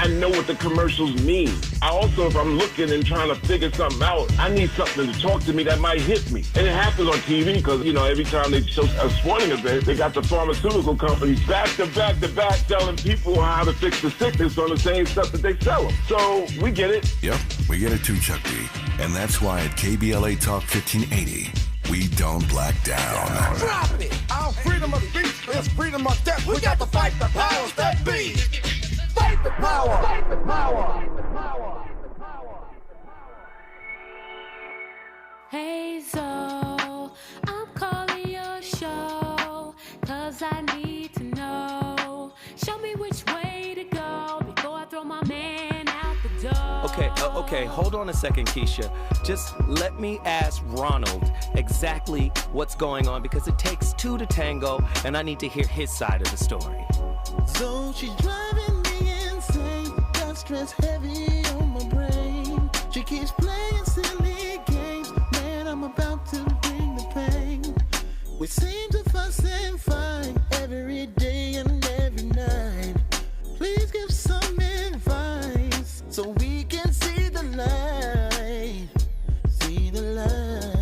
know what the commercials mean. I also, if I'm looking and trying to figure something out, I need something to talk to me that might hit me. And it happens on TV because, you know, every time they show a sporting event, they got the pharmaceutical companies back to back to back telling people how to fix the sickness on the same stuff that they sell them. So we get it. Yep, we get it too, Chuck D. And that's why at KBLA Talk 1580, we don't black down. Drop it! Our freedom of speech is freedom of death. We got to fight the powers that be. Fight the power! Fight the power! Fight the power! Hey, so I'm calling your show, 'cause I need to know. Show me which way to go before I throw my man out the door. Okay, hold on a second, Keisha. Just let me ask Ronald exactly what's going on, because it takes two to tango, and I need to hear his side of the story. So she's driving me insane, got stress heavy on my brain. She keeps playing silly games, man, I'm about to bring the pain. We seem to fuss and fight every day and every night. Please give some advice so we can see the light, see the light.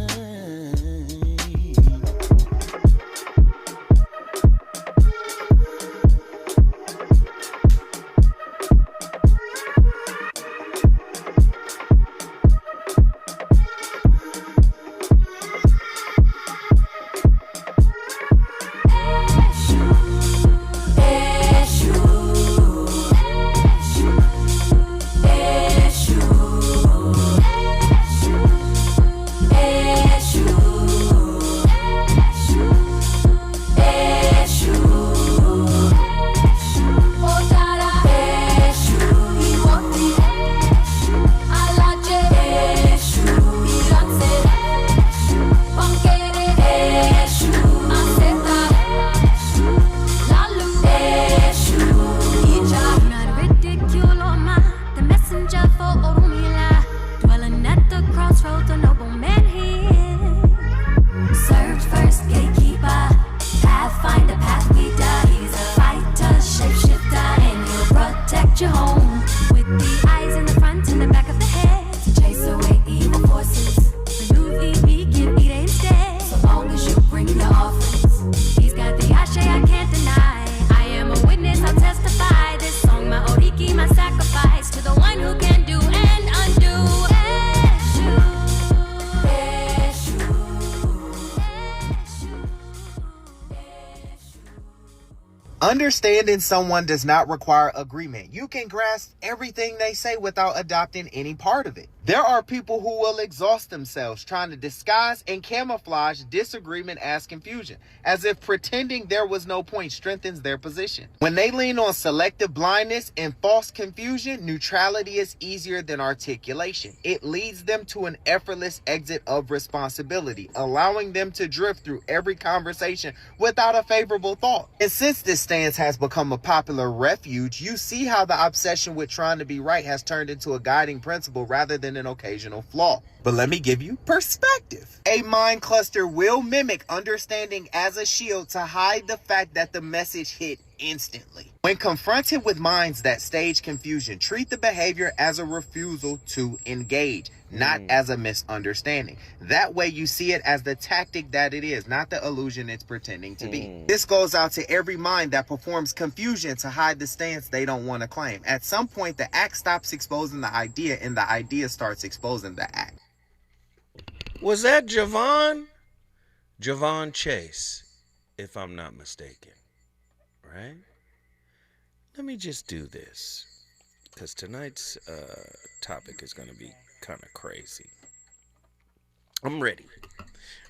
Understanding someone does not require agreement. You can grasp everything they say without adopting any part of it. There are people who will exhaust themselves trying to disguise and camouflage disagreement as confusion, as if pretending there was no point strengthens their position. When they lean on selective blindness and false confusion, neutrality is easier than articulation. It leads them to an effortless exit of responsibility, allowing them to drift through every conversation without a favorable thought. And since this stance has become a popular refuge, you see how the obsession with trying to be right has turned into a guiding principle rather than an occasional flaw. But let me give you perspective. A mind cluster will mimic understanding as a shield to hide the fact that the message hit instantly. When confronted with minds that stage confusion, treat the behavior as a refusal to engage, not as a misunderstanding. That way you see it as the tactic that it is, not the illusion it's pretending to be. This goes out to every mind that performs confusion to hide the stance they don't want to claim. At some point, the act stops exposing the idea and the idea starts exposing the act. Was that Javon? Javon Chase, if I'm not mistaken. Right? Let me just do this, because tonight's topic is going to be kind of crazy. I'm ready.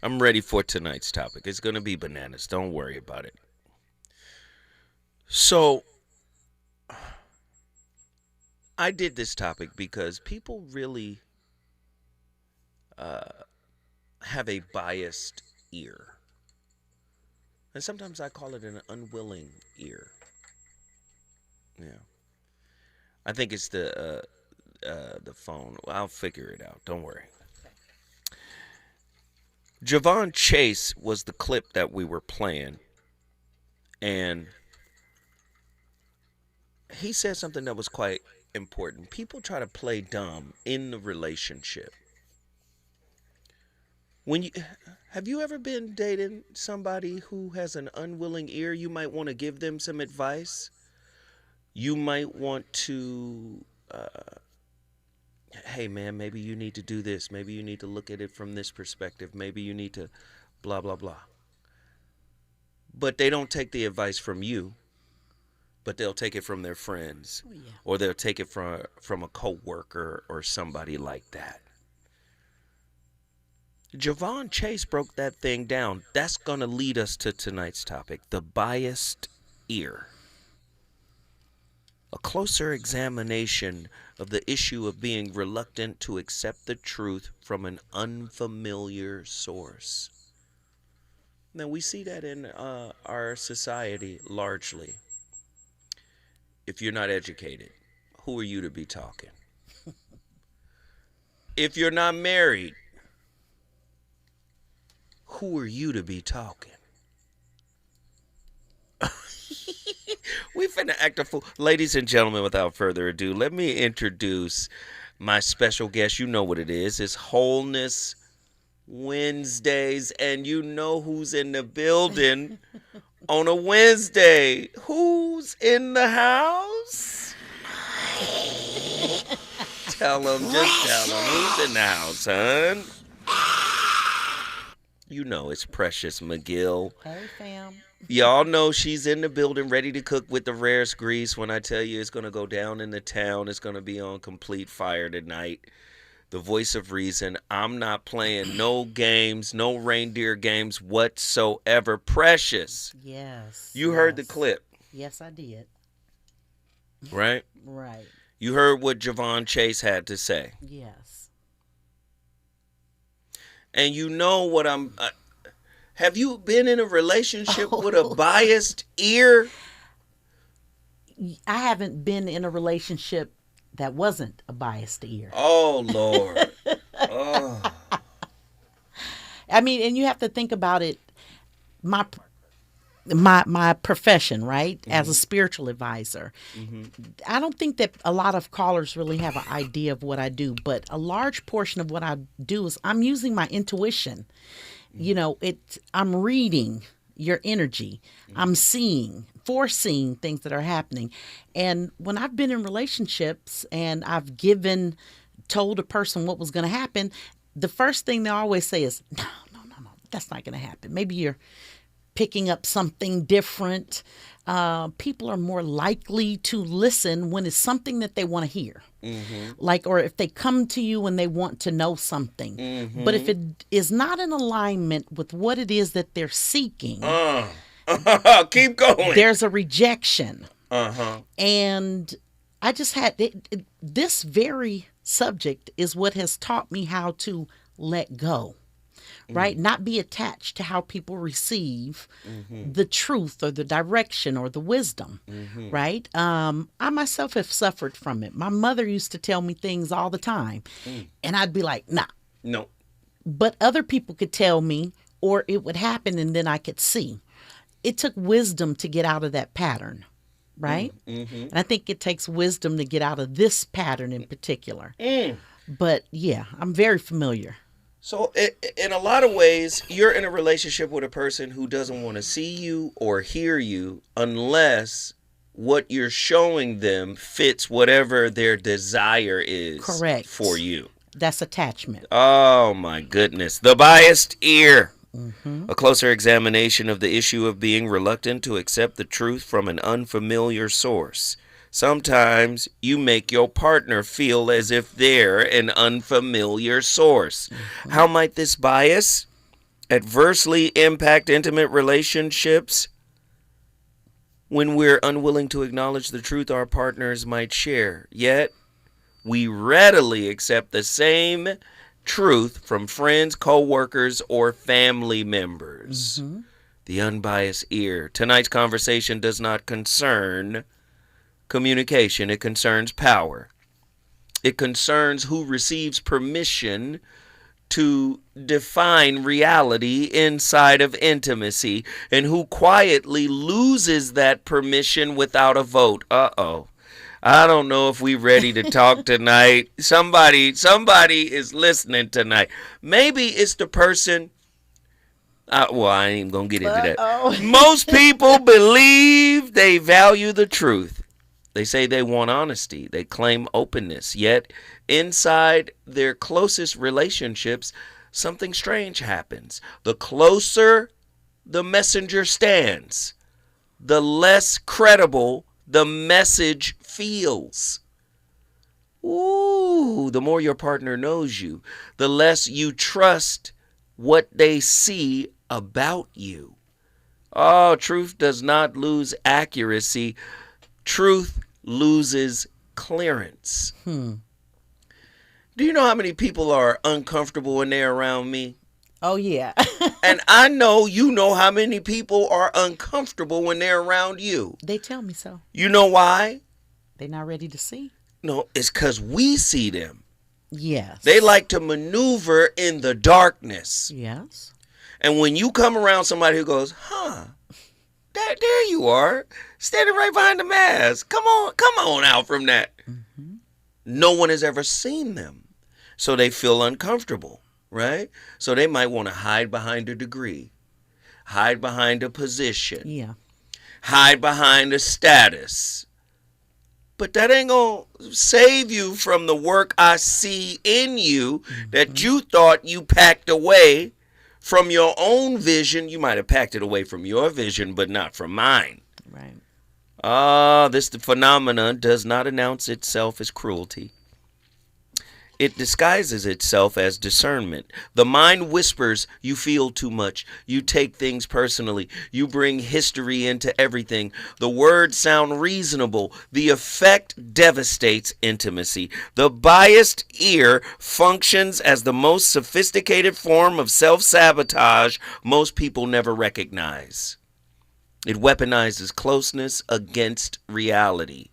I'm ready for tonight's topic. It's going to be bananas. Don't worry about it. So, I did this topic because people really have a biased ear. And sometimes I call it an unwilling ear. Yeah. I think it's the phone. I'll figure it out. Don't worry. Javon Chase was the clip that we were playing. And he said something that was quite important. People try to play dumb in the relationship. When you have you ever been dating somebody who has an unwilling ear? You might want to give them some advice. You might want to, hey man, maybe you need to do this. Maybe you need to look at it from this perspective. Maybe you need to blah, blah, blah. But they don't take the advice from you, but they'll take it from their friends. Oh, yeah. Or they'll take it from a coworker or somebody like that. Javon Chase broke that thing down. That's going to lead us to tonight's topic, the biased ear. A closer examination of the issue of being reluctant to accept the truth from an unfamiliar source. Now, we see that in our society largely. If you're not educated, who are you to be talking? If you're not married, who are you to be talking? We finna act a fool. Ladies and gentlemen, without further ado, let me introduce my special guest. You know what it is. It's Wholeness Wednesdays, and you know who's in the building on a Wednesday. Who's in the house? Tell them, just tell them who's in the house, son. You know it's Precious McGill. Hey, fam. Y'all know she's in the building ready to cook with the rarest grease. When I tell you it's going to go down in the town, it's going to be on complete fire tonight. The voice of reason. I'm not playing no games, no reindeer games whatsoever. Precious. Yes. You heard the clip. Yes, I did. Right? Right. You heard what Javon Chase had to say. Yes. And you know what I'm... have you been in a relationship with a biased ear? I haven't been in a relationship that wasn't a biased ear. Oh, Lord. Oh. I mean, and you have to think about it. My profession, right? Mm-hmm. As a spiritual advisor. Mm-hmm. I don't think that a lot of callers really have an idea of what I do, but a large portion of what I do is I'm using my intuition. Mm-hmm. You know, I'm reading your energy. Mm-hmm. I'm foreseeing things that are happening. And when I've been in relationships and I've told a person what was going to happen, the first thing they always say is, no, that's not going to happen. Maybe you're picking up something different. People are more likely to listen when it's something that they want to hear. Mm-hmm. Or if they come to you and they want to know something. Mm-hmm. But if it is not in alignment with what it is that they're seeking, keep going. There's a rejection. Uh-huh. And I just had this very subject is what has taught me how to let go. Right? Mm-hmm. Not be attached to how people receive the truth or the direction or the wisdom. Mm-hmm. Right? I myself have suffered from it. My mother used to tell me things all the time. And I'd be like, nah. No. But other people could tell me, or it would happen and then I could see. It took wisdom to get out of that pattern. Right? Mm-hmm. And I think it takes wisdom to get out of this pattern in particular. But yeah, I'm very familiar. So in a lot of ways, you're in a relationship with a person who doesn't want to see you or hear you unless what you're showing them fits whatever their desire is. Correct. For you. That's attachment. Oh, my goodness. The biased ear. Mm-hmm. A closer examination of the issue of being reluctant to accept the truth from an unfamiliar source. Sometimes you make your partner feel as if they're an unfamiliar source. Mm-hmm. How might this bias adversely impact intimate relationships? When we're unwilling to acknowledge the truth our partners might share, yet we readily accept the same truth from friends, co-workers, or family members. Mm-hmm. The unbiased ear. Tonight's conversation does not concern communication. It concerns power. It concerns who receives permission to define reality inside of intimacy and who quietly loses that permission without a vote. Uh-oh. I don't know if we ready to talk tonight. Somebody is listening tonight. Maybe it's the person. Well, I ain't even gonna get into that. Most people believe they value the truth. They say they want honesty. They claim openness. Yet, inside their closest relationships, something strange happens. The closer the messenger stands, the less credible the message feels. Ooh, the more your partner knows you, the less you trust what they see about you. Oh, truth does not lose accuracy. Truth loses clearance. Do you know how many people are uncomfortable when they're around me? Oh, yeah. And I know you know how many people are uncomfortable when they're around you. They tell me so. You know why? They're not ready to see. No, it's because we see them. Yes. They like to maneuver in the darkness. Yes. And when you come around somebody who goes, there you are, standing right behind the mask. Come on out from that. Mm-hmm. No one has ever seen them. So they feel uncomfortable, right? So they might want to hide behind a degree, hide behind a position, hide behind a status. But that ain't going to save you from the work I see in you that you thought you packed away from your own vision. You might have packed it away from your vision, but not from mine. Right. This phenomenon does not announce itself as cruelty. It disguises itself as discernment. The mind whispers, you feel too much. You take things personally. You bring history into everything. The words sound reasonable. The effect devastates intimacy. The biased ear functions as the most sophisticated form of self-sabotage most people never recognize. It weaponizes closeness against reality.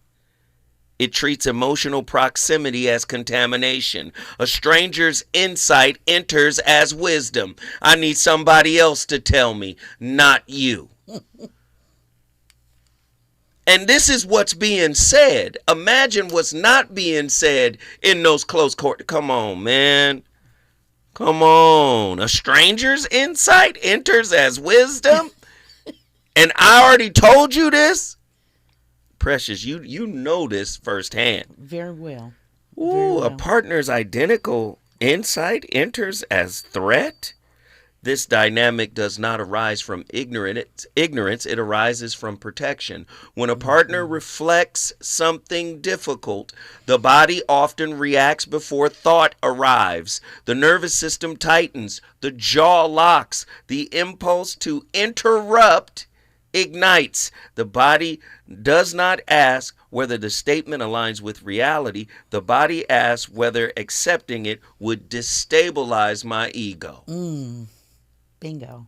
It treats emotional proximity as contamination. A stranger's insight enters as wisdom. I need somebody else to tell me, not you. And this is what's being said. Imagine what's not being said in those close quarters. Come on, man. Come on. A stranger's insight enters as wisdom? And I already told you this? Precious, you know this firsthand. Very well. Ooh, Very well. A partner's identical insight enters as threat? This dynamic does not arise from ignorance. It arises from protection. When a partner reflects something difficult, the body often reacts before thought arrives. The nervous system tightens, the jaw locks, the impulse to interrupt ignites. The body does not ask whether the statement aligns with reality. The body asks whether accepting it would destabilize my ego. Bingo.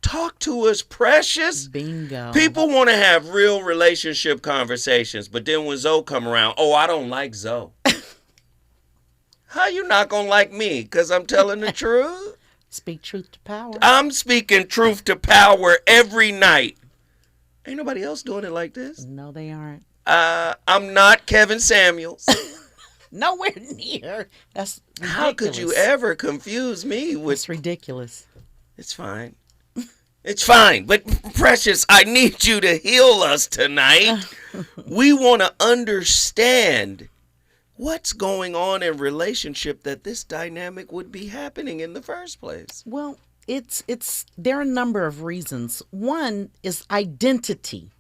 Talk to us, precious. Bingo. People want to have real relationship conversations, but then when Zoe come around, I don't like Zoe. How you not gonna like me? Because I'm telling the truth? Speak truth to power. I'm speaking truth to power every night. Ain't nobody else doing it like this. No, they aren't. I'm not Kevin Samuels. Nowhere near. That's ridiculous. How could you ever confuse me with... It's ridiculous. It's fine. It's fine. But, Precious, I need you to heal us tonight. We want to understand what's going on in relationship that this dynamic would be happening in the first place. Well, there are a number of reasons. One is identity,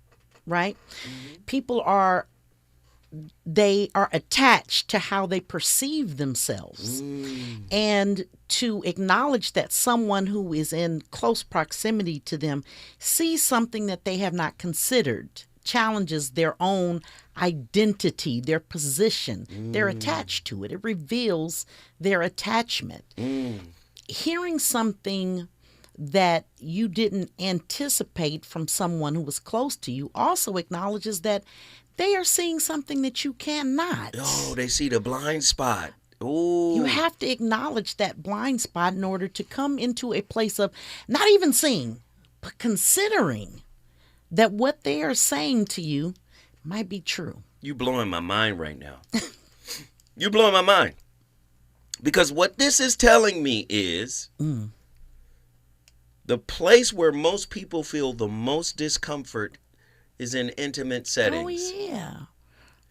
right? Mm-hmm. People are attached to how they perceive themselves. And to acknowledge that someone who is in close proximity to them sees something that they have not considered, challenges their own identity, their position. They're attached to it. It reveals their attachment. Hearing something that you didn't anticipate from someone who was close to you also acknowledges that they are seeing something that you cannot. Oh, they see the blind spot. Ooh. You have to acknowledge that blind spot in order to come into a place of not even seeing, but considering that what they are saying to you might be true. You blowing my mind right now. You're blowing my mind. Because what this is telling me is the place where most people feel the most discomfort is in intimate settings. Oh, yeah.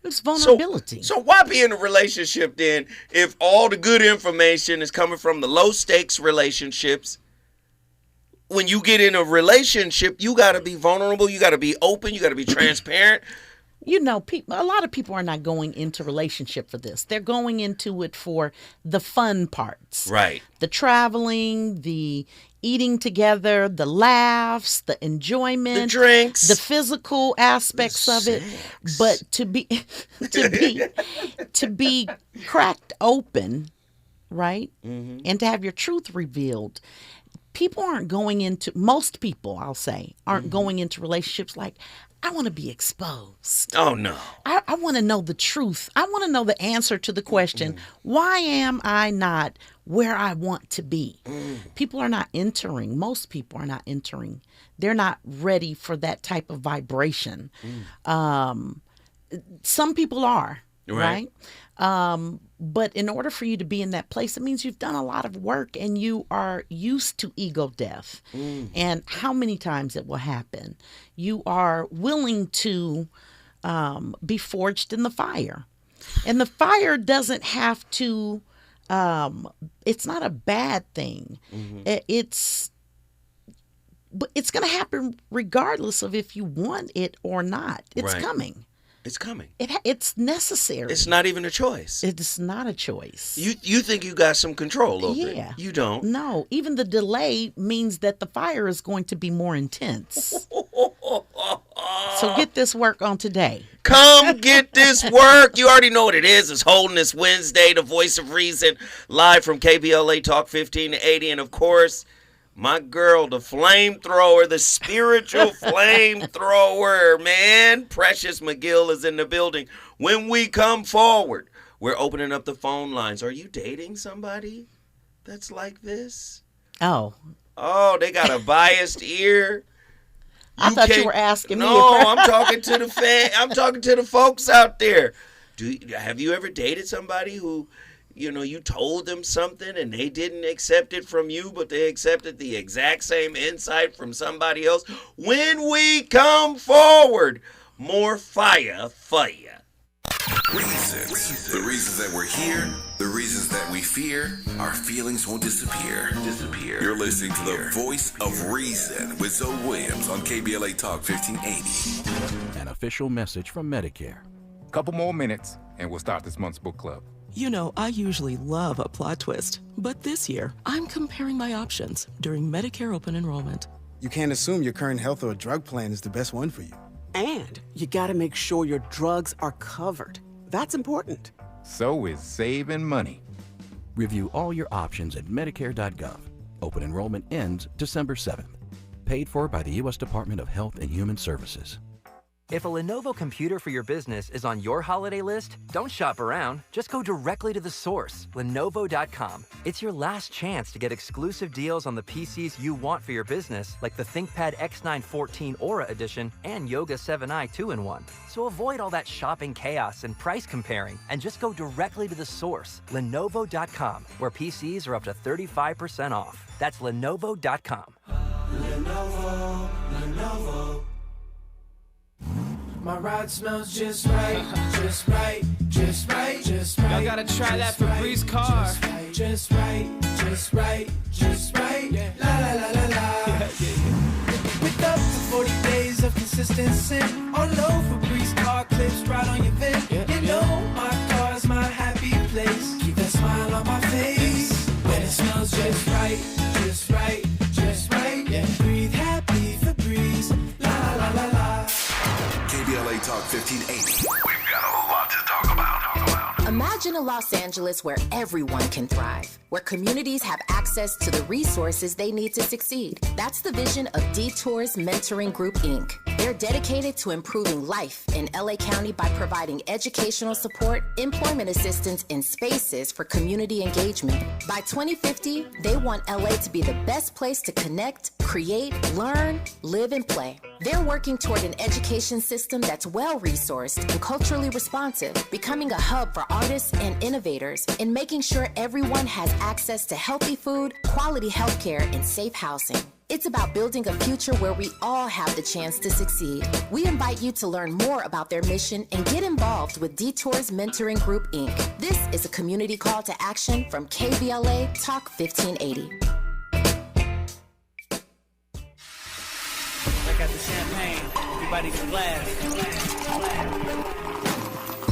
It's vulnerability. So why be in a relationship then if all the good information is coming from the low stakes relationships? When you get in a relationship, you got to be vulnerable. You got to be open. You got to be transparent. You know, a lot of people are not going into relationship for this. They're going into it for the fun parts. Right. The traveling, the eating together, the laughs, the enjoyment, the drinks, the physical aspects of it. But to be cracked open, right? Mm-hmm. And to have your truth revealed. People aren't going into, most people, I'll say, aren't going into relationships like, I want to be exposed. Oh, no. I want to know the truth. I want to know the answer to the question, why am I not where I want to be? People are not entering. Most people are not entering. They're not ready for that type of vibration. Some people are, right? But in order for you to be in that place, it means you've done a lot of work and you are used to ego death and how many times it will happen. You are willing to be forged in the fire. And the fire doesn't have to, it's not a bad thing. It's going to happen regardless of if you want it or not. It's coming. It's coming. It's necessary. It's not even a choice. It's not a choice. You think you got some control over it. You don't. No. Even the delay means that the fire is going to be more intense. So get this work on today. Come get this work. You already know what it is. It's Holding This Wednesday, the Voice of Reason, live from KBLA Talk 1580. And, of course, my girl, the flamethrower, the spiritual flamethrower, man. Precious McGill is in the building. When we come forward, we're opening up the phone lines. Are you dating somebody that's like this? Oh, they got a biased ear. I thought you were asking me. No, I'm talking to the fan. I'm talking to the folks out there. Have you ever dated somebody who, you told them something and they didn't accept it from you, but they accepted the exact same insight from somebody else? When we come forward, more fire for you. Reasons. The reasons that we're here, the reasons that we fear, our feelings won't disappear. You're listening to the Voice of Reason with Zoe Williams on KBLA Talk 1580. An official message from Medicare. Couple more minutes and we'll start this month's book club. I usually love a plot twist, but this year, I'm comparing my options during Medicare open enrollment. You can't assume your current health or drug plan is the best one for you. And you gotta make sure your drugs are covered. That's important. So is saving money. Review all your options at Medicare.gov. Open enrollment ends December 7th. Paid for by the U.S. Department of Health and Human Services. If a Lenovo computer for your business is on your holiday list, don't shop around. Just go directly to the source, Lenovo.com. It's your last chance to get exclusive deals on the PCs you want for your business, like the ThinkPad X9 14 Aura Edition and Yoga 7i 2-in-1. So avoid all that shopping chaos and price comparing, and just go directly to the source, Lenovo.com, where PCs are up to 35% off. That's Lenovo.com. Lenovo. My ride smells just right, just right, just right, just right. Y'all gotta try that Febreze car. Just right, just right, just right. Yeah. La la la la la. With up to 40 days of consistency. All over Febreze car clips right on your vent. My car's my happy place. Keep that smile on my face. When it smells just right, just right, just right. Yeah. Breathe happy Febreze. La la la la. KBLA Talk 1580. We've got a lot to talk about. Imagine a Los Angeles where everyone can thrive, where communities have access to the resources they need to succeed. That's the vision of Detours Mentoring Group, Inc. They're dedicated to improving life in LA County by providing educational support, employment assistance, and spaces for community engagement. By 2050, they want LA to be the best place to connect, create, learn, live, and play. They're working toward an education system that's well-resourced and culturally responsive, becoming a hub for artists and innovators, and making sure everyone has access to healthy food, quality healthcare, and safe housing. It's about building a future where we all have the chance to succeed. We invite you to learn more about their mission and get involved with Detours Mentoring Group, Inc. This is a community call to action from KBLA Talk 1580. I got the champagne. Everybody's glass.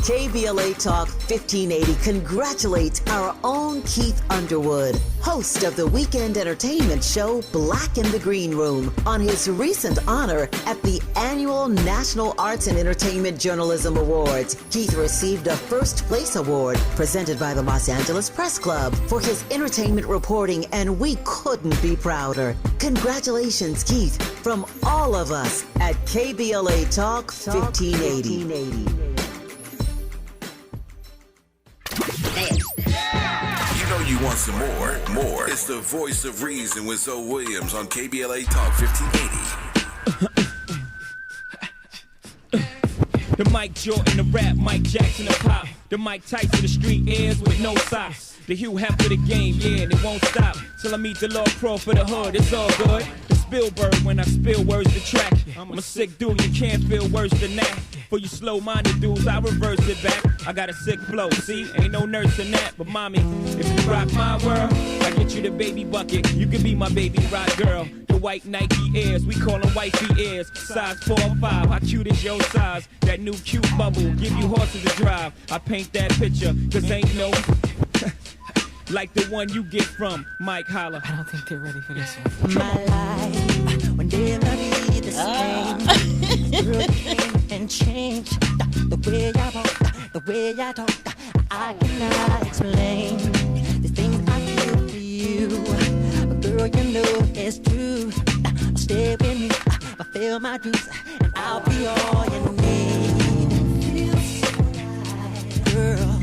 KBLA Talk 1580 congratulates our own Keith Underwood, host of the weekend entertainment show Black in the Green Room, on his recent honor at the annual National Arts and Entertainment Journalism Awards. Keith received a first place award presented by the Los Angeles Press Club for his entertainment reporting, and we couldn't be prouder. Congratulations, Keith, from all of us at KBLA Talk 1580. You know you want some more. It's the voice of reason with Zoe Williams on KBLA Talk 1580. The Mike Jordan, the rap, Mike Jackson, the pop. The Mike Tyson of the street airs with no socks. The Hugh Hef of the game, yeah, and it won't stop till I meet the Lord Pro for the hood. It's all good. The Spielberg when I spill words to track. I'm a sick dude, you can't feel worse than that. For you slow-minded dudes, I reverse it back. I got a sick flow, see? Ain't no nurse in that, but mommy, if you rock my world, I get you the baby bucket. You can be my baby rock girl. The white Nike Airs, we call them wifey Airs. Size 4 or 5, how cute is your size? That new cute bubble, give you horses to drive. I paint that picture, cause ain't no like the one you get from Mike Holler. I don't think they're ready for this one. My life, one day I'll be the same. Girl, came and changed the way I walk, the way I talk. I cannot explain the things I feel for you. But girl, you know it's true. Stay with me, fulfill my dreams, and I'll be all you need. Feels so right, girl.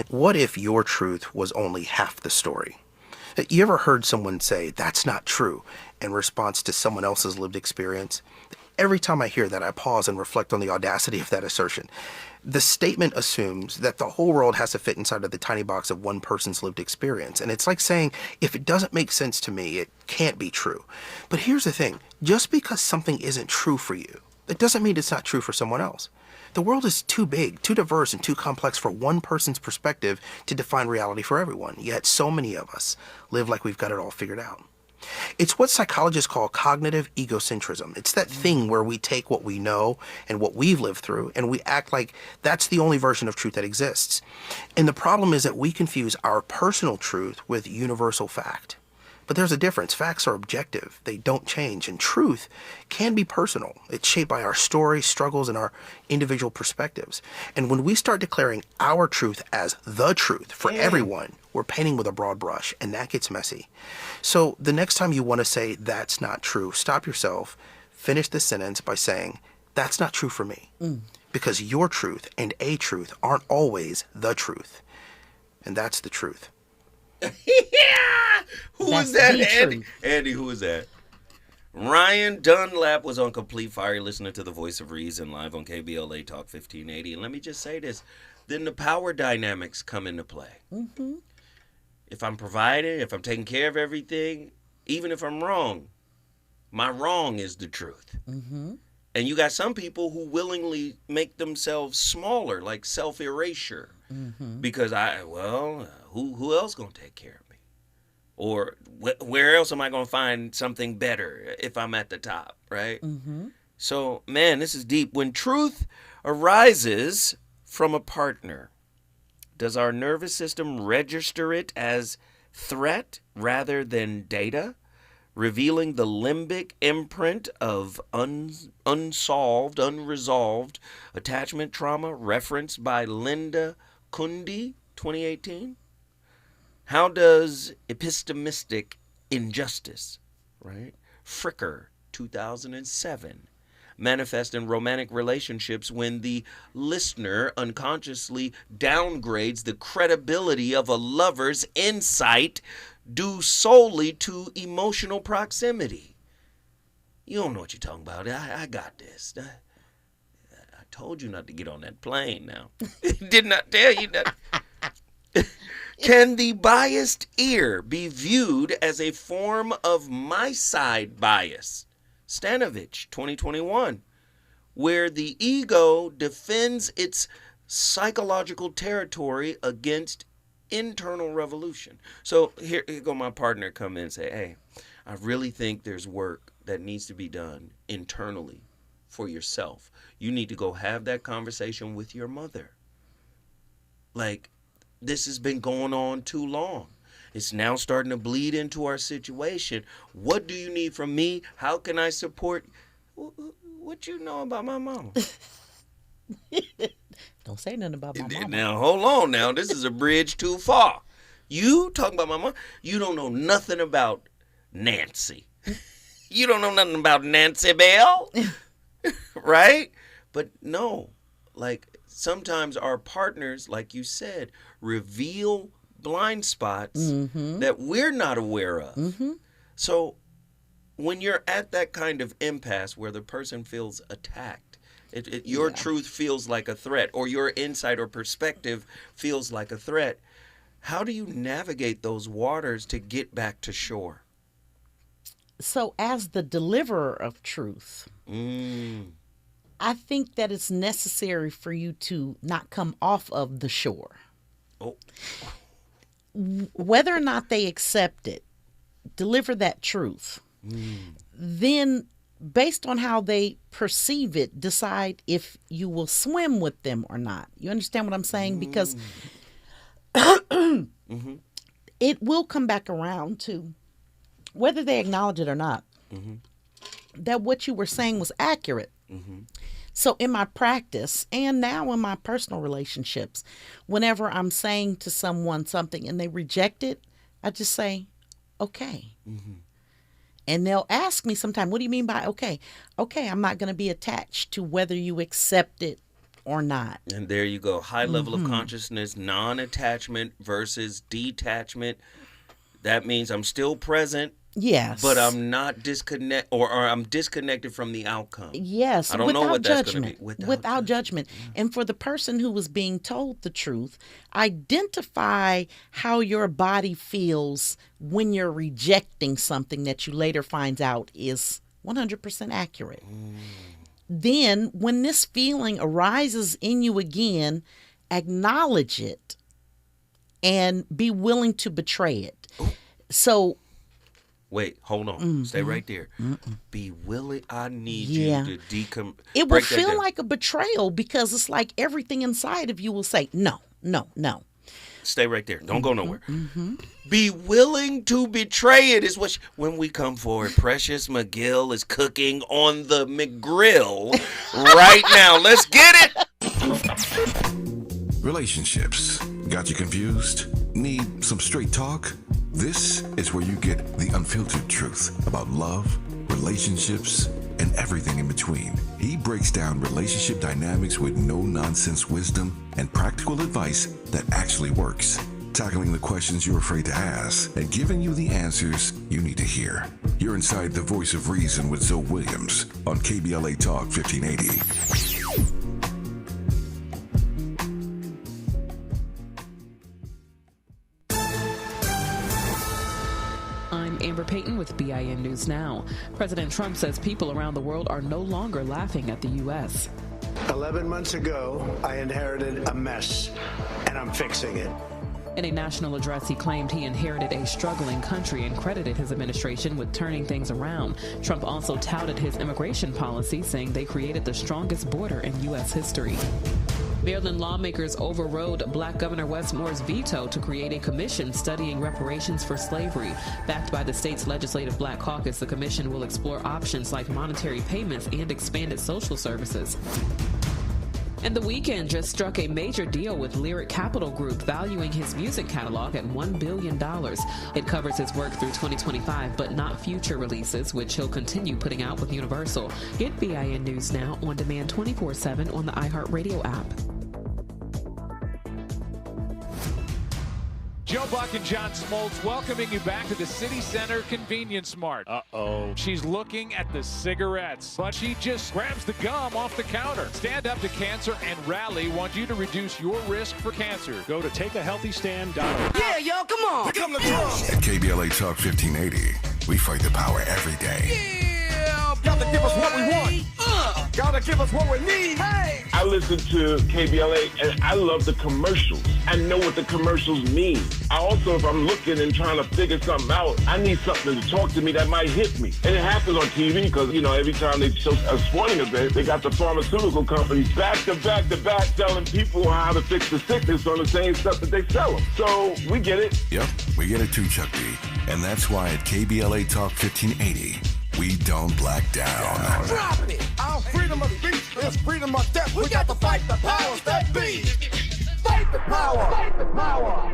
What if your truth was only half the story? You ever heard someone say, "That's not true," in response to someone else's lived experience? Every time I hear that, I pause and reflect on the audacity of that assertion. The statement assumes that the whole world has to fit inside of the tiny box of one person's lived experience. And it's like saying, if it doesn't make sense to me, it can't be true. But here's the thing. Just because something isn't true for you, it doesn't mean it's not true for someone else. The world is too big, too diverse, and too complex for one person's perspective to define reality for everyone. Yet so many of us live like we've got it all figured out. It's what psychologists call cognitive egocentrism. It's that thing where we take what we know and what we've lived through and we act like that's the only version of truth that exists. And the problem is that we confuse our personal truth with universal fact. But there's a difference. Facts are objective. They don't change. And truth can be personal. It's shaped by our stories, struggles, and our individual perspectives. And when we start declaring our truth as the truth for everyone, we're painting with a broad brush, and that gets messy. So the next time you want to say that's not true, stop yourself, finish the sentence by saying, that's not true for me. Because your truth and a truth aren't always the truth. And that's the truth. Who was that, Andy? Andy, who was that? Ryan Dunlap was on Complete Fire listening to the Voice of Reason live on KBLA Talk 1580. And let me just say this. Then the power dynamics come into play. Mm-hmm. If I'm providing, if I'm taking care of everything, even if I'm wrong, my wrong is the truth. Mm-hmm. And you got some people who willingly make themselves smaller, like self-erasure. Mm-hmm. Because who else gonna take care of me? Or where else am I gonna find something better if I'm at the top, right? Mm-hmm. So, man, this is deep. When truth arises from a partner, does our nervous system register it as threat rather than data, revealing the limbic imprint of unsolved, unresolved attachment trauma referenced by Linda Kunde, 2018? How does epistemistic injustice, right? Fricker, 2007, manifest in romantic relationships when the listener unconsciously downgrades the credibility of a lover's insight due solely to emotional proximity? You don't know what you're talking about. I got this. I told you not to get on that plane now. Did not tell you that. Can the biased ear be viewed as a form of my side bias? Stanovich, 2021, where the ego defends its psychological territory against internal revolution. So here go my partner come in and say, hey, I really think there's work that needs to be done internally for yourself. You need to go have that conversation with your mother. Like, this has been going on too long. It's now starting to bleed into our situation. What do you need from me? How can I support? What you know about my mama? Don't say nothing about my mama. Now, hold on now. This is a bridge too far. You talking about my mama? You don't know nothing about Nancy. You don't know nothing about Nancy Bell. Right? But no, like, sometimes our partners, like you said, reveal blind spots that we're not aware of. So when you're at that kind of impasse where the person feels attacked, your truth feels like a threat, or your insight or perspective feels like a threat, how do you navigate those waters to get back to shore? So as the deliverer of truth, I think that it's necessary for you to not come off of the shore. Oh. Whether or not they accept it, deliver that truth. Then, based on how they perceive it, decide if you will swim with them or not. You understand what I'm saying? Because it will come back around to, whether they acknowledge it or not, that what you were saying was accurate. So in my practice and now in my personal relationships, whenever I'm saying to someone something and they reject it, I just say, okay. And they'll ask me sometime, what do you mean by okay? Okay, I'm not going to be attached to whether you accept it or not. And there you go. High level of consciousness, non-attachment versus detachment. That means I'm still present. Yes. But I'm not disconnected, or I'm disconnected from the outcome. Yes. I don't know what that's going to be. Without judgment. And for the person who was being told the truth, identify how your body feels when you're rejecting something that you later find out is 100% accurate. Then when this feeling arises in you again, acknowledge it and be willing to betray it. So wait, hold on. Stay right there. Be willing. I need Yeah. you to it will feel like a betrayal because it's like everything inside of you will say, no, no, no. Stay right there. Don't go nowhere. Be willing to betray it is what when we come forward, Precious McGill is cooking on the McGrill right now. Let's get it. Relationships. Got you confused? Need some straight talk? This is where you get the unfiltered truth about love, relationships, and everything in between. He breaks down relationship dynamics with no-nonsense wisdom and practical advice that actually works. Tackling the questions you're afraid to ask and giving you the answers you need to hear. You're inside the Voice of Reason with Zoe Williams on KBLA Talk 1580. Amber Payton with BIN News Now. President Trump says people around the world are no longer laughing at the U.S. 11 months ago, I inherited a mess, and I'm fixing it. In a national address, he claimed he inherited a struggling country and credited his administration with turning things around. Trump also touted his immigration policy, saying they created the strongest border in U.S. history. Maryland lawmakers overrode Black Governor Wes Moore's veto to create a commission studying reparations for slavery. Backed by the state's legislative Black caucus, the commission will explore options like monetary payments and expanded social services. And The Weeknd just struck a major deal with Lyric Capital Group, valuing his music catalog at $1 billion. It covers his work through 2025, but not future releases, which he'll continue putting out with Universal. Get BIN News Now on demand 24/7 on the iHeartRadio app. Joe Buck and John Smoltz welcoming you back to the City Center Convenience Mart. Uh-oh. She's looking at the cigarettes, but she just grabs the gum off the counter. Stand Up to Cancer and Rally want you to reduce your risk for cancer. Go to takeahealthystand.org. Yeah, y'all, come on. Come to At KBLA Talk 1580, we fight the power every day. Yeah, gotta give us what we want. Gotta give us what we need. Hey! I listen to KBLA and I love the commercials. I know what the commercials mean. I also, if I'm looking and trying to figure something out, I need something to talk to me that might hit me. And it happens on TV because, you know, every time they show a sporting event, they got the pharmaceutical companies back to back to back telling people how to fix the sickness on the same stuff that they sell them. So we get it. Yep, we get it too, Chuck D. And that's why at KBLA Talk 1580, we don't black down. Drop it! Our freedom of speech is freedom of death. We got to fight the powers that be. Fight the power! Fight the power!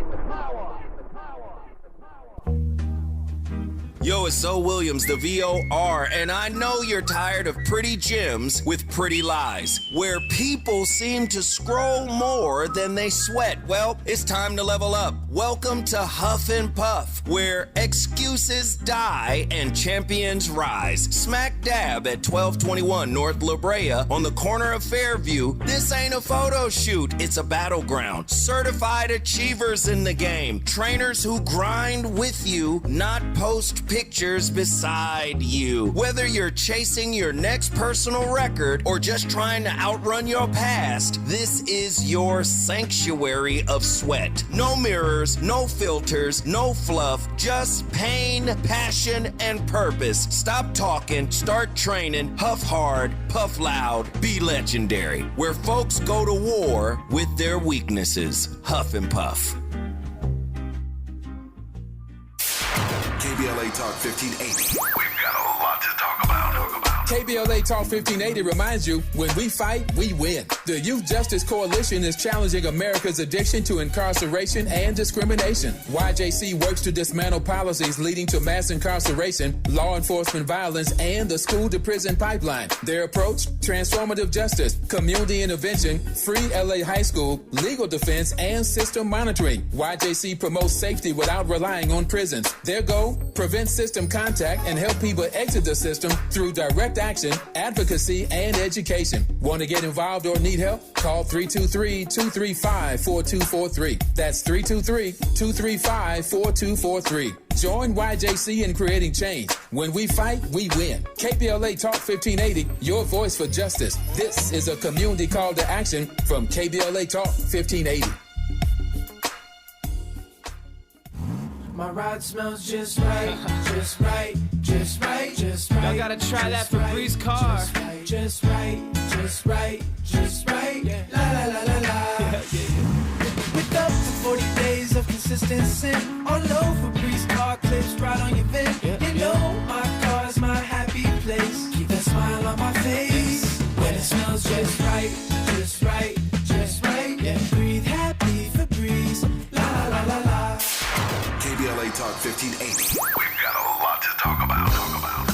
Yo, it's Zoe Williams, the VOR, and I know you're tired of pretty gems with pretty lies, where people seem to scroll more than they sweat. Well, it's time to level up. Welcome to Huff and Puff, where excuses die and champions rise. Smack dab at 1221 North La Brea on the corner of Fairview. This ain't a photo shoot, it's a battleground. Certified achievers in the game. Trainers who grind with you, not post pictures beside you. Whether you're chasing your next personal record or just trying to outrun your past, this is your sanctuary of sweat. No mirrors, no filters, no fluff, just pain, passion, and purpose. Stop talking, start training, huff hard, puff loud, be legendary. Where folks go to war with their weaknesses. Huff and Puff. KBLA Talk 1580. We've got a lot to talk about. KBLA Talk 1580 reminds you, when we fight, we win. The Youth Justice Coalition is challenging America's addiction to incarceration and discrimination. YJC works to dismantle policies leading to mass incarceration, law enforcement violence, and the school-to-prison pipeline. Their approach, transformative justice, community intervention, free LA high school, legal defense, and system monitoring. YJC promotes safety without relying on prisons. Their goal, prevent system contact and help people exit the system through direct action, advocacy, and education. Want to get involved or need help? Call 323-235-4243. That's 323-235-4243. Join YJC in creating change. When we fight, we win. KBLA Talk 1580, your voice for justice. This is a community call to action from KBLA Talk 1580. My ride smells just right, just right, just right, just right. Y'all gotta try that Febreze car. Just right, just right, just right. La la la la la. With up to 40 days of consistency. All over Febreze car clips right on your vent. You know my car's my happy place. Keep that smile on my face. When it smells just right, just right, just right. Breathe happy Febreze. La la la la la. KBLA Talk 1580. We've got a lot to talk about.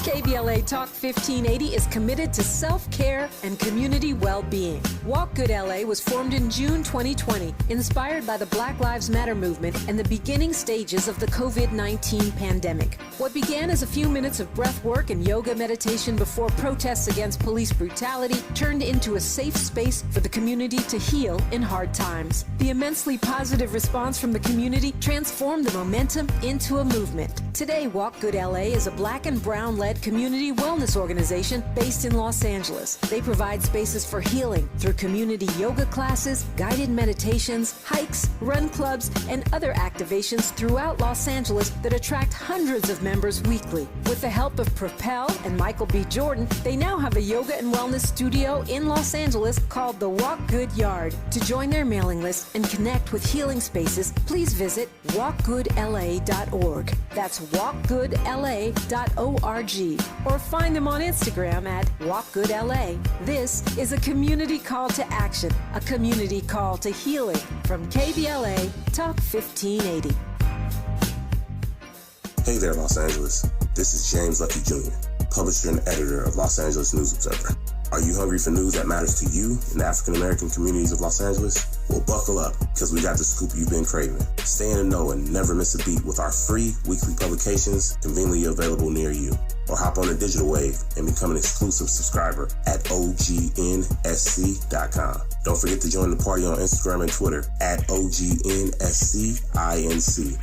KBLA Talk 1580 is committed to self-care and community well-being. Walk Good LA was formed in June 2020, inspired by the Black Lives Matter movement and the beginning stages of the COVID-19 pandemic. What began as a few minutes of breath work and yoga meditation before protests against police brutality turned into a safe space for the community to heal in hard times. The immensely positive response from the community transformed the momentum into a movement. Today, Walk Good LA is a black and brown-led community wellness organization based in Los Angeles. They provide spaces for healing through community yoga classes, guided meditations, hikes, run clubs, and other activations throughout Los Angeles that attract hundreds of members weekly. With the help of Propel and Michael B. Jordan, they now have a yoga and wellness studio in Los Angeles called the Walk Good Yard. To join their mailing list and connect with healing spaces, please visit walkgoodla.org. That's walkgoodla.org. or find them on Instagram at WalkGoodLA. This is a community call to action, a community call to healing from KBLA Talk 1580. Hey there, Los Angeles. This is James Lucky Jr., publisher and editor of Los Angeles News Observer. Are you hungry for news that matters to you in the African-American communities of Los Angeles? Well, buckle up, because we got the scoop you've been craving. Stay in the know and never miss a beat with our free weekly publications conveniently available near you. Or hop on the digital wave and become an exclusive subscriber at OGNSC.com. Don't forget to join the party on Instagram and Twitter at OGNSCINC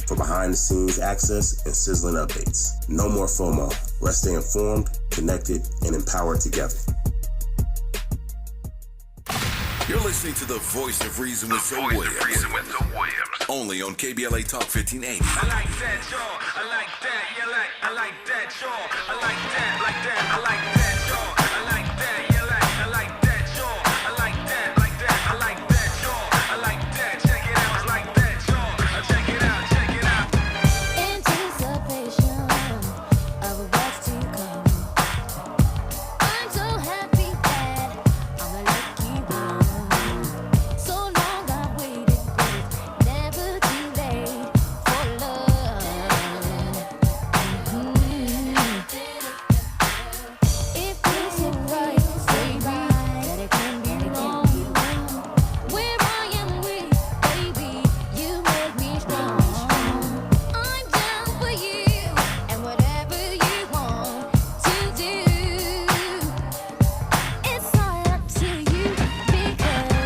for behind-the-scenes access and sizzling updates. No more FOMO. Let's stay informed, connected, and empowered together. You're listening to the Voice of Reason with Zoe Williams. Only on KBLA Talk 1580. I like that, y'all. I like that. Yeah, I like that, y'all. I like that, I like that, y'all. I like that. Yeah, I like that, y'all. I like that, I like that, y'all. I like that. Check it out, I like that, y'all. Check it out, check it out. Anticipation of what's to come. I'm so happy that I'm a lucky one. So long I've waited, but it's never too late for love. It feels so right, baby, that it can be wrong. Where I am weak, baby, you make me strong. I'm down for you and whatever you want to do. It's all up to you because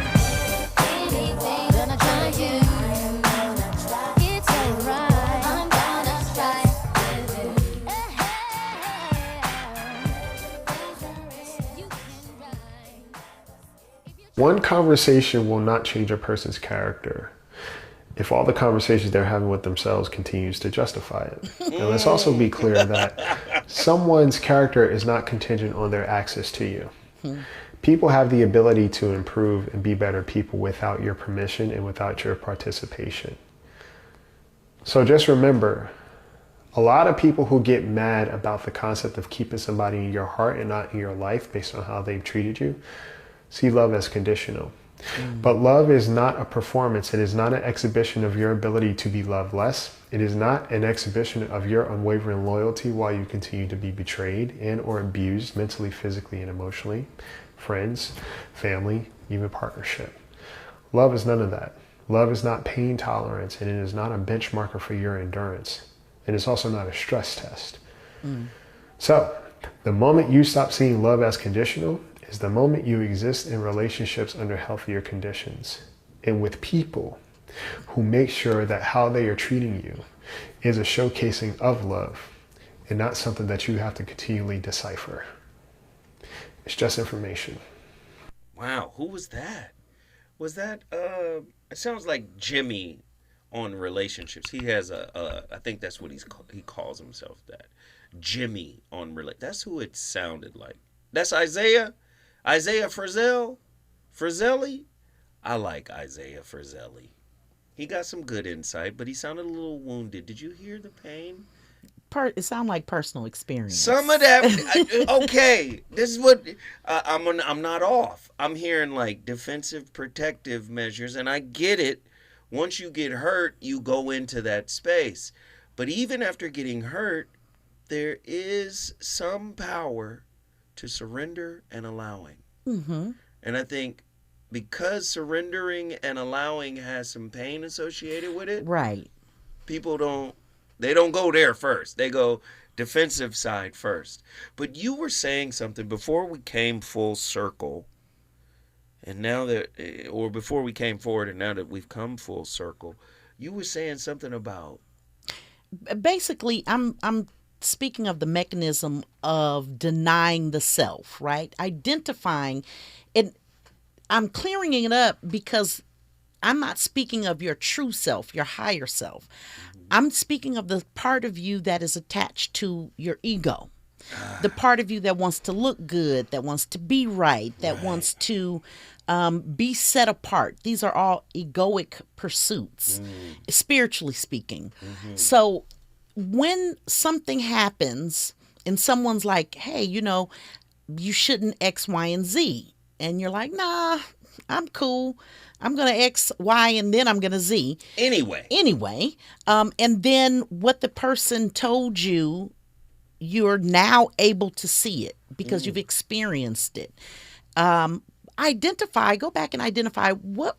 anything gonna try you. It's alright. I'm gonna try. One conversation will not change a person's character if all the conversations they're having with themselves continues to justify it. And let's also be clear that someone's character is not contingent on their access to you. People have the ability to improve and be better people without your permission and without your participation. So just remember, a lot of people who get mad about the concept of keeping somebody in your heart and not in your life based on how they've treated you, see love as conditional. But love is not a performance. It is not an exhibition of your ability to be loved less. It is not an exhibition of your unwavering loyalty while you continue to be betrayed and or abused mentally, physically, and emotionally. Friends, family, even partnership. Love is none of that. Love is not pain tolerance, and it is not a benchmarker for your endurance. And it's also not a stress test. So, the moment you stop seeing love as conditional is the moment you exist in relationships under healthier conditions and with people who make sure that how they are treating you is a showcasing of love and not something that you have to continually decipher. It's just information. Wow, who was that? Was that, it sounds like Jimmy on relationships. He has I think that's what he calls himself, that. Jimmy on that's who it sounded like. That's Isaiah Frizzelli. I like Isaiah Frizzelli. He got some good insight, but he sounded a little wounded. Did you hear the pain? It sounded like personal experience. Some of that, okay. This is what I'm not off. I'm hearing like defensive, protective measures, and I get it. Once you get hurt, you go into that space. But even after getting hurt, there is some power to surrender and allowing. And I think because surrendering and allowing has some pain associated with it, right? People don't go there first. They go defensive side first. But you were saying something before we came full circle, and now that, or before we came forward, and now that we've come full circle, you were saying something about. Basically, I'm speaking of the mechanism of denying the self, right? Identifying it. I'm clearing it up because I'm not speaking of your true self, your higher self. I'm speaking of the part of you that is attached to your ego. The part of you that wants to look good, that wants to be right, that wants to be set apart. These are all egoic pursuits, spiritually speaking. So when something happens, and someone's like, hey, you shouldn't X, Y, and Z. And you're like, nah, I'm cool. I'm going to X, Y, and then I'm going to Z. Anyway. And then what the person told you, you're now able to see it because you've experienced it. Go back and identify what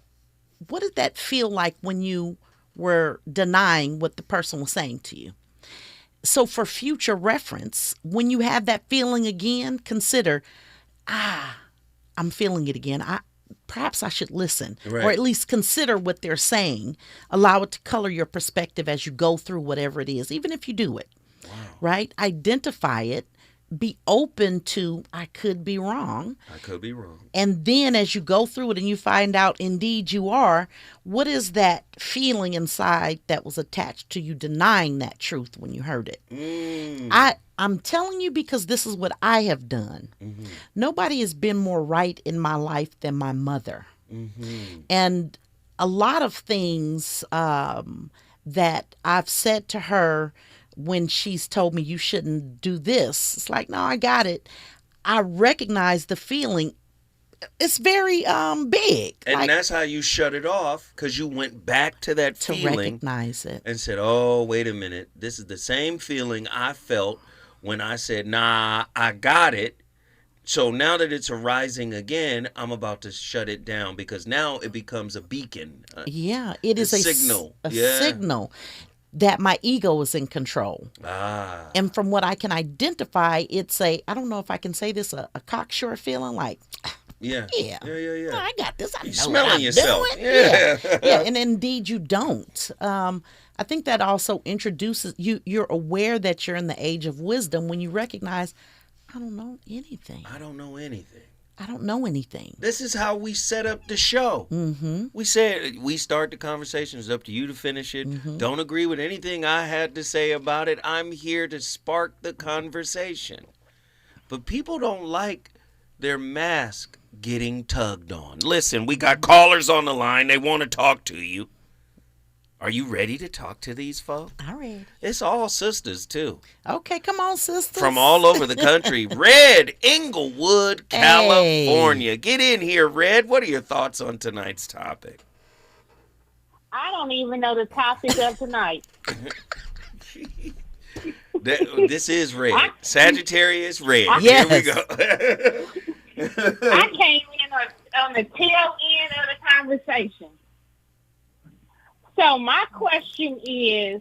did that feel like when you were denying what the person was saying to you. So for future reference, when you have that feeling again, consider, I'm feeling it again. Perhaps I should listen, or at least consider what they're saying. Allow it to color your perspective as you go through whatever it is, even if you do it. Wow. Right? Identify it. Be open to, I could be wrong. And then as you go through it and you find out indeed you are, what is that feeling inside that was attached to you denying that truth when you heard it? I'm telling you because this is what I have done. Mm-hmm. Nobody has been more right in my life than my mother. Mm-hmm. And a lot of things that I've said to her when she's told me you shouldn't do this, it's like, no, I got it. I recognize the feeling. It's very big. And that's how you shut it off, because you went back to that feeling. Recognize it. And said, oh, wait a minute. This is the same feeling I felt when I said, nah, I got it. So now that it's arising again, I'm about to shut it down, because now it becomes a beacon. It is a signal. A yeah. signal that my ego is in control. And from what I can identify, it's I don't know if I can say this, a cocksure feeling like, yeah. I got this. I know smelling what I'm yourself. doing. Yeah. And indeed you don't. I think that also introduces you're aware that you're in the age of wisdom when you recognize, I don't know anything. This is how we set up the show. Mm-hmm. We said we start the conversation. It's up to you to finish it. Mm-hmm. Don't agree with anything I had to say about it. I'm here to spark the conversation. But people don't like their mask getting tugged on. Listen, we got callers on the line. They want to talk to you. Are you ready to talk to these folks? All right. It's all sisters, too. Okay, come on, sisters. From all over the country. Red, Inglewood, California. Hey. Get in here, Red. What are your thoughts on tonight's topic? I don't even know the topic of tonight. This is Red. Sagittarius Red. Yes. Here we go. I came in on the tail end of the conversation. So my question is,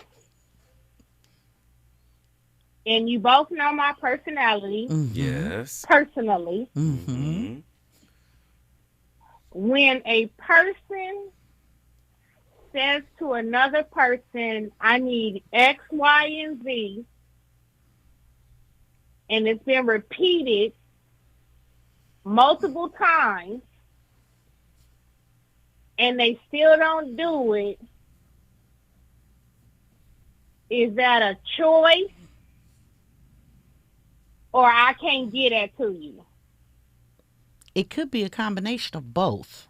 and you both know my personality. Mm-hmm. Yes. Personally. Mm-hmm. When a person says to another person, I need X, Y, and Z, and it's been repeated multiple times, and they still don't do it, is that a choice, or I can't get that to you? It could be a combination of both.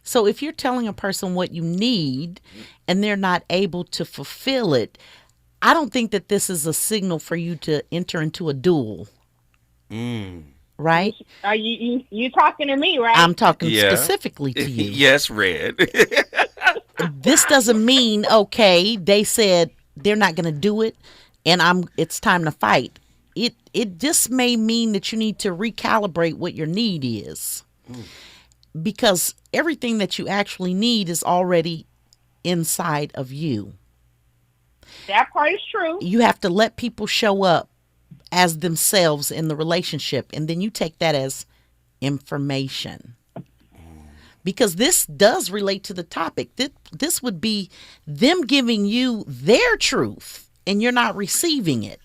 So if you're telling a person what you need and they're not able to fulfill it, I don't think that this is a signal for you to enter into a duel. Right? Are you talking to me, right? I'm talking specifically to you. Yes, Red. This doesn't mean, okay, they said they're not going to do it and it's time to fight. It just may mean that you need to recalibrate what your need is. Because everything that you actually need is already inside of you. That part is true. You have to let people show up as themselves in the relationship, and then you take that as information. Because this does relate to the topic. This would be them giving you their truth, and you're not receiving it.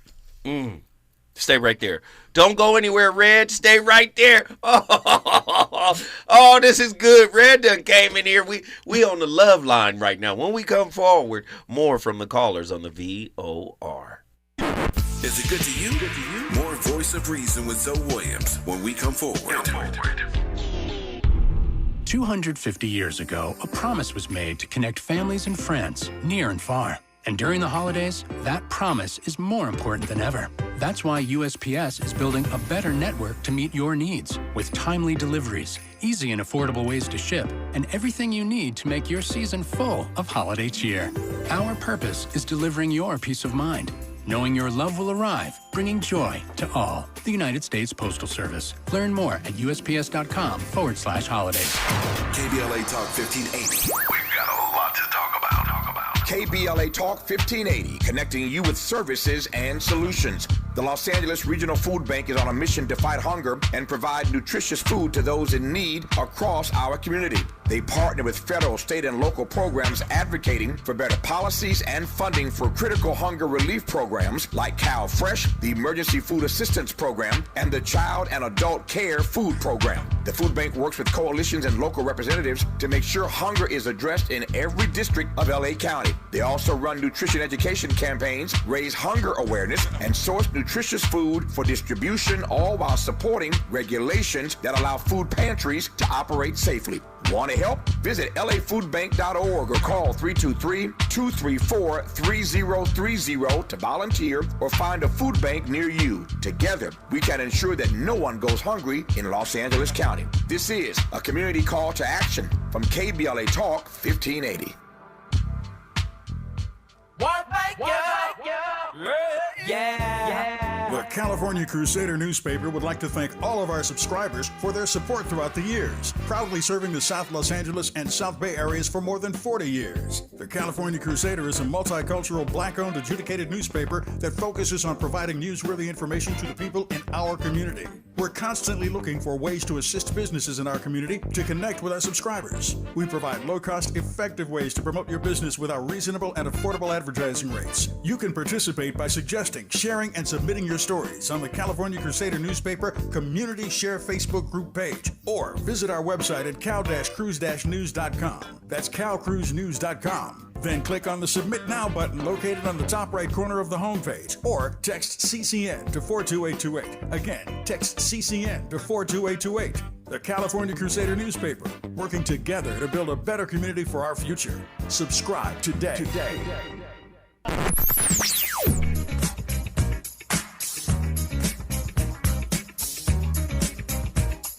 Stay right there. Don't go anywhere, Red. Stay right there. Oh, this is good. Red done came in here. We on the love line right now. When we come forward, more from the callers on the VOR. Is it good to you? More Voice of Reason with Zoe Williams when we come forward. 250 years ago, a promise was made to connect families and friends near and far. And during the holidays, that promise is more important than ever. That's why USPS is building a better network to meet your needs with timely deliveries, easy and affordable ways to ship, and everything you need to make your season full of holiday cheer. Our purpose is delivering your peace of mind, knowing your love will arrive, bringing joy to all. The United States Postal Service. Learn more at USPS.com/holidays. KBLA Talk 1580. We've got a lot to talk about. KBLA Talk 1580, connecting you with services and solutions. The Los Angeles Regional Food Bank is on a mission to fight hunger and provide nutritious food to those in need across our community. They partner with federal, state, and local programs advocating for better policies and funding for critical hunger relief programs like Cal Fresh, the Emergency Food Assistance Program, and the Child and Adult Care Food Program. The food bank works with coalitions and local representatives to make sure hunger is addressed in every district of LA County. They also run nutrition education campaigns, raise hunger awareness, and source nutritious food for distribution, all while supporting regulations that allow food pantries to operate safely. Want to help? Visit lafoodbank.org or call 323-234-3030 to volunteer or find a food bank near you. Together, we can ensure that no one goes hungry in Los Angeles County. This is a community call to action from KBLA Talk 1580. The California Crusader newspaper would like to thank all of our subscribers for their support throughout the years, proudly serving the South Los Angeles and South Bay areas for more than 40 years. The California Crusader is a multicultural, black-owned, adjudicated newspaper that focuses on providing newsworthy information to the people in our community. We're constantly looking for ways to assist businesses in our community to connect with our subscribers. We provide low-cost, effective ways to promote your business with our reasonable and affordable advertising rates. You can participate by suggesting, sharing, and submitting your stories on the California Crusader newspaper Community Share Facebook group page, or visit our website at cal-cruise-news.com. That's calcruisenews.com. Then click on the Submit Now button located on the top right corner of the homepage, or text CCN to 42828. Again, text CCN to 42828. The California Crusader newspaper, working together to build a better community for our future. Subscribe today.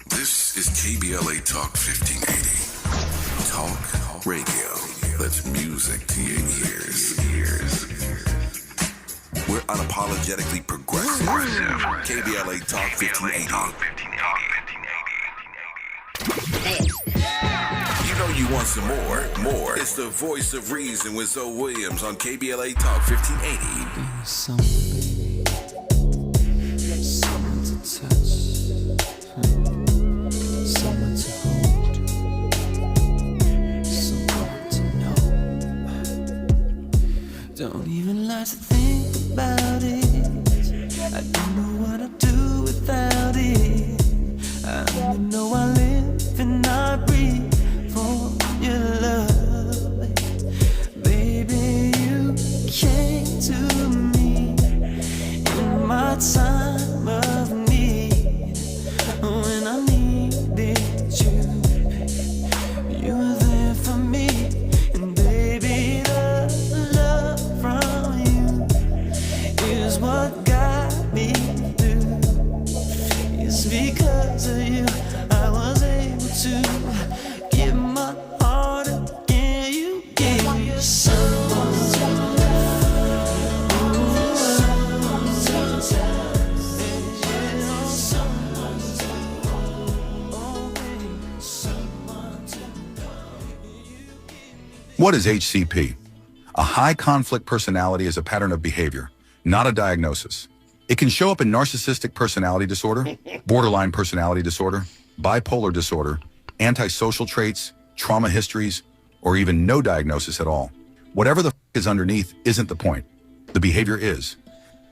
This is KBLA Talk 1580. Talk radio. That's music to your ears. We're unapologetically progressive. KBLA Talk 1580. You know you want some more. It's the voice of reason with Zoe Williams on KBLA Talk 1580. Someone to touch, someone to hold, someone to know. Don't even like to think about it. I don't know what I'd do without it. I don't know I live and I breathe for your love. Baby, you came to me in my time of need, when I needed you. You were there for me, and baby, the love from you is what got me through. It's because of you I was able to give my heart again. You gave me someone to What is HCP? A high conflict personality is a pattern of behavior, not a diagnosis. It can show up in narcissistic personality disorder, borderline personality disorder, bipolar disorder, antisocial traits, trauma histories, or even no diagnosis at all. Whatever the is underneath isn't the point. The behavior is.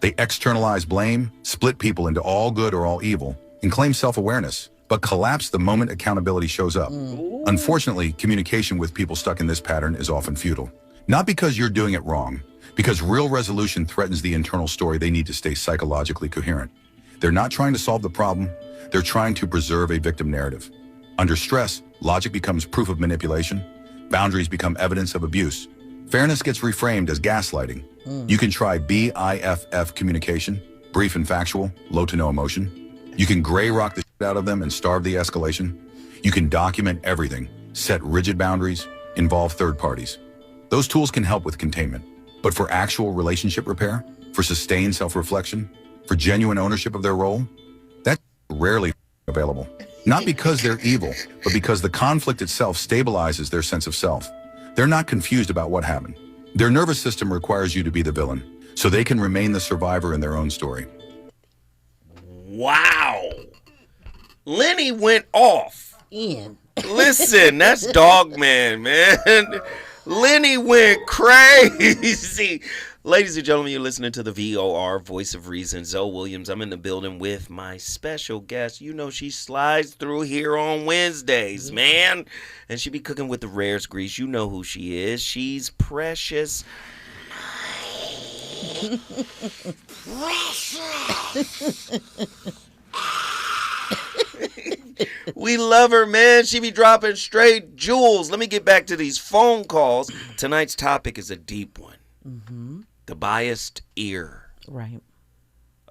They externalize blame, split people into all good or all evil, and claim self-awareness, but collapse the moment accountability shows up. Unfortunately, communication with people stuck in this pattern is often futile. Not because you're doing it wrong, because real resolution threatens the internal story they need to stay psychologically coherent. They're not trying to solve the problem, they're trying to preserve a victim narrative. Under stress, logic becomes proof of manipulation, boundaries become evidence of abuse, fairness gets reframed as gaslighting. You can try BIFF communication, brief and factual, low to no emotion. You can gray rock the shit out of them and starve the escalation. You can document everything, set rigid boundaries, involve third parties. Those tools can help with containment. But for actual relationship repair, for sustained self-reflection, for genuine ownership of their role, that's rarely available. Not because they're evil, but because the conflict itself stabilizes their sense of self. They're not confused about what happened. Their nervous system requires you to be the villain, so they can remain the survivor in their own story. Wow. Lenny went off. Ian. Listen, that's Dogman, man. Lenny went crazy. Ladies and gentlemen, you're listening to the VOR, Voice of Reason. Zoe Williams. I'm in the building with my special guest. You know she slides through here on Wednesdays, man. And she be cooking with the rarest grease. You know who she is. She's Precious. We love her, man. She be dropping straight jewels. Let me get back to these phone calls. Tonight's topic is a deep one. Mm-hmm. The biased ear. Right.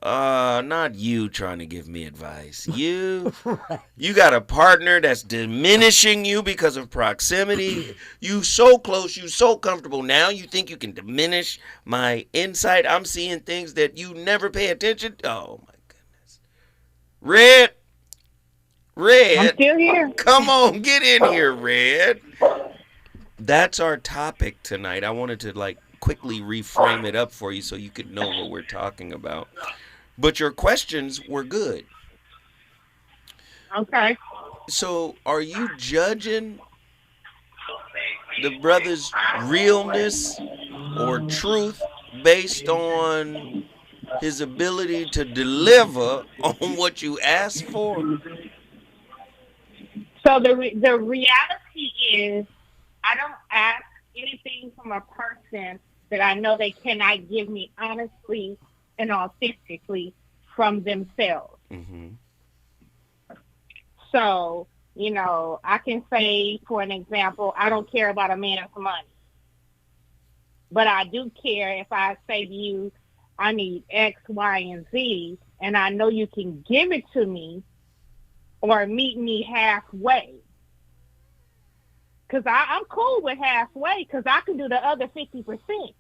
Not you trying to give me advice. You, Right. You got a partner that's diminishing you because of proximity. You so close, you so comfortable. Now you think you can diminish my insight. I'm seeing things that you never pay attention. Oh my goodness. Red. I'm still here. Come on, get in here, Red. That's our topic tonight. I wanted to quickly reframe it up for you so you could know what we're talking about. But your questions were good. Okay. So are you judging the brother's realness or truth based on his ability to deliver on what you asked for? So the reality is, I don't ask anything from a person that I know they cannot give me honestly and authentically from themselves. Mm-hmm. So, I can say, for an example, I don't care about a man's money. But I do care if I say to you, I need X, Y, and Z, and I know you can give it to me or meet me halfway. Because I'm cool with halfway because I can do the other 50%.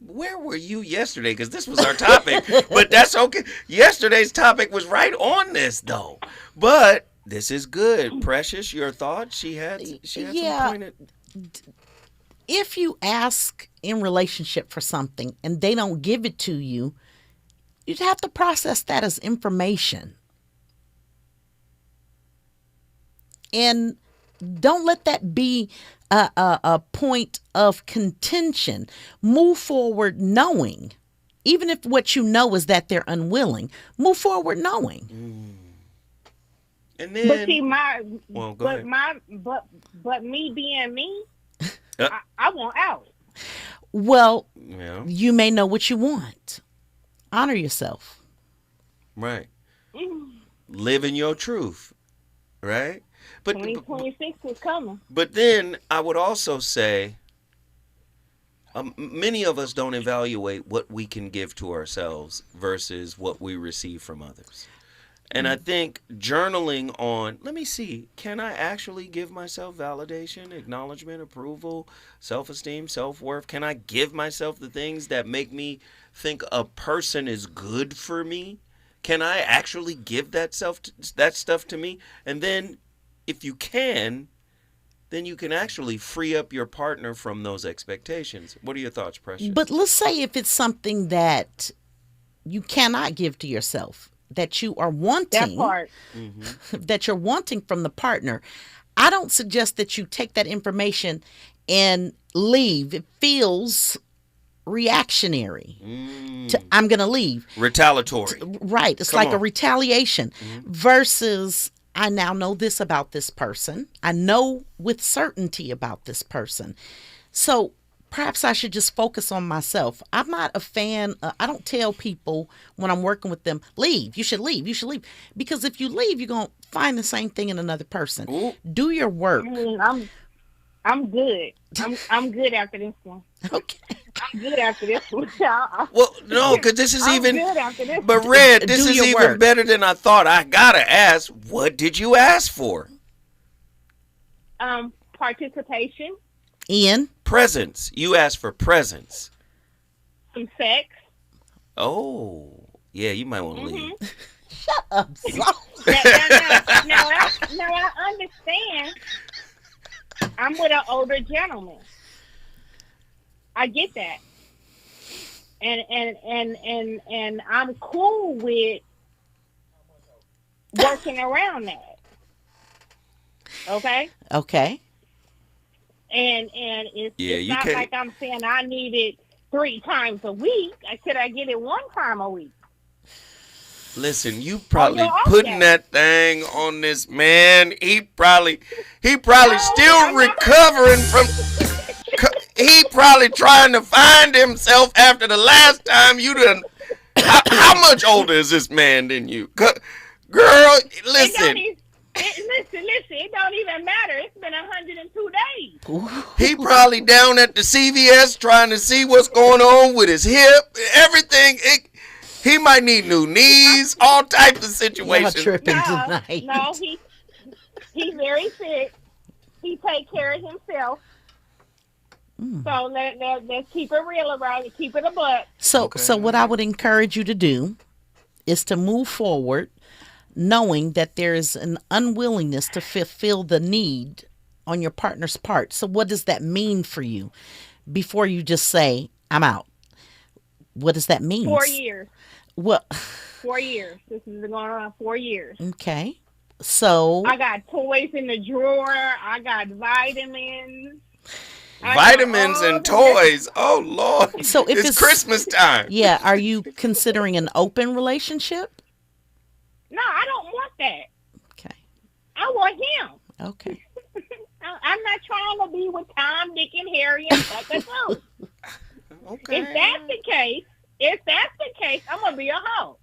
Where were you yesterday? Because this was our topic, but that's okay. Yesterday's topic was right on this, though. But this is good. Precious, your thoughts? She had some pointed. If you ask in relationship for something and they don't give it to you, you'd have to process that as information. And don't let that be a point of contention. Move forward knowing, even if what you know is that they're unwilling, move forward knowing. And then, but see, but me being me, I want out. Well, you may know what you want. Honor yourself. Right. Live in your truth. Right? But 2026 is coming. But then I would also say many of us don't evaluate what we can give to ourselves versus what we receive from others. And I think journaling on, let me see, can I actually give myself validation, acknowledgement, approval, self-esteem, self-worth? Can I give myself the things that make me think a person is good for me? Can I actually give that stuff to me? And then if you can, then you can actually free up your partner from those expectations. What are your thoughts, Precious? But let's say if it's something that you cannot give to yourself, that you are wanting, that part. that you're wanting from the partner, I don't suggest that you take that information and leave. It feels reactionary. I'm going to leave. Retaliatory. Right. It's like a retaliation versus I now know this about this person. I know with certainty about this person. So perhaps I should just focus on myself. I'm not a fan. I don't tell people when I'm working with them, leave. You should leave. You should leave. Because if you leave, you're going to find the same thing in another person. Ooh. Do your work. I'm good. I'm good after this one. Okay. I'm good after this one. Well, no, because this is I'm even. good after this But one. Red, this Do is your even work. better than I thought. I gotta ask, what did you ask for? Participation, Ian? Presents. You asked for presents. some sex. Oh, yeah, you might want to leave. Shut up. Now, I understand. I'm with an older gentleman. I get that, and I'm cool with working around that. Okay. Okay. And it's, Yeah, it's you not can't- like I'm saying I need it 3 times a week. Could I get it 1 time a week? Listen, you probably you're putting okay. that thing on this man. He probably still recovering from. He probably trying to find himself after the last time you done. How much older is this man than you, girl? Listen. Listen, it don't even matter. It's been 102 days. He probably down at the CVS trying to see what's going on with his hip, everything. He might need new knees, all types of situations. No, he's very fit. He take care of himself. So let's keep it real around it. Keep it a buck. So what I would encourage you to do is to move forward, knowing that there is an unwillingness to fulfill the need on your partner's part. So what does that mean for you? Before you just say, I'm out. What does that mean? 4 years. Well, 4 years. This has been going on 4 years. okay. So I got toys in the drawer. I got vitamins. Vitamins and toys. Oh Lord! So if it's Christmas time. Yeah. Are you considering an open relationship? No, I don't want that. Okay. I want him. Okay. I'm not trying to be with Tom, Dick, and Harry and Sucker too. Okay. If that's the case, I'm gonna be a hoe.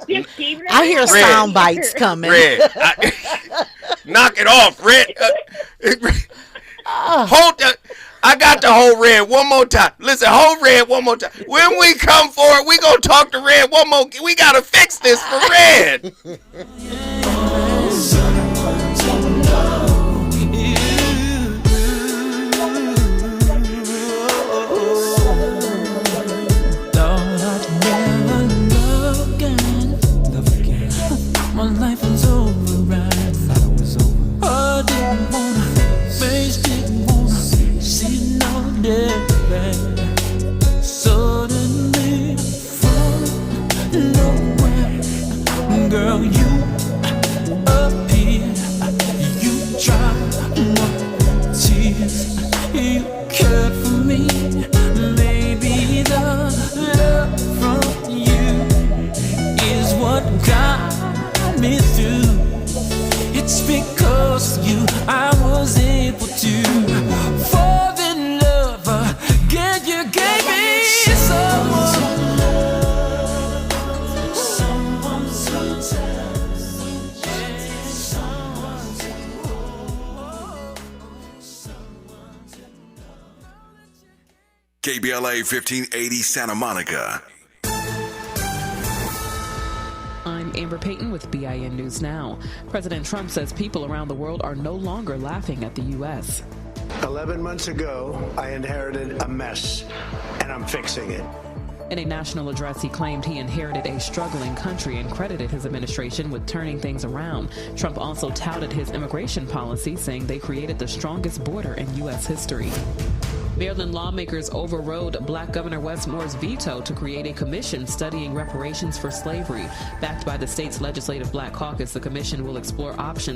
Just keep it I hear real. sound bites coming. Red, knock it off, Red. Hold that. I got to hold Red one more time. Listen, hold Red one more time. When we come for it, we gonna talk to Red one more. We gotta fix this for Red. My life was over, right? I didn't wanna face, didn't wanna see no day. Suddenly, from nowhere, girl, you appeared. You dried my tears. You cared for me. Maybe the love from you is what got me through. It's because of you I was able to fall in love again. You gave me someone to tell, someone KBLA 1580 Santa Monica. I'm Amber Payton with BIN News Now. President Trump says people around the world are no longer laughing at the U.S. 11 months ago, I inherited a mess, and I'm fixing it. In a national address, he claimed he inherited a struggling country and credited his administration with turning things around. Trump also touted his immigration policy, saying they created the strongest border in U.S. history. Maryland lawmakers overrode Black Governor Wes Moore's veto to create a commission studying reparations for slavery. Backed by the state's legislative Black caucus, the commission will explore options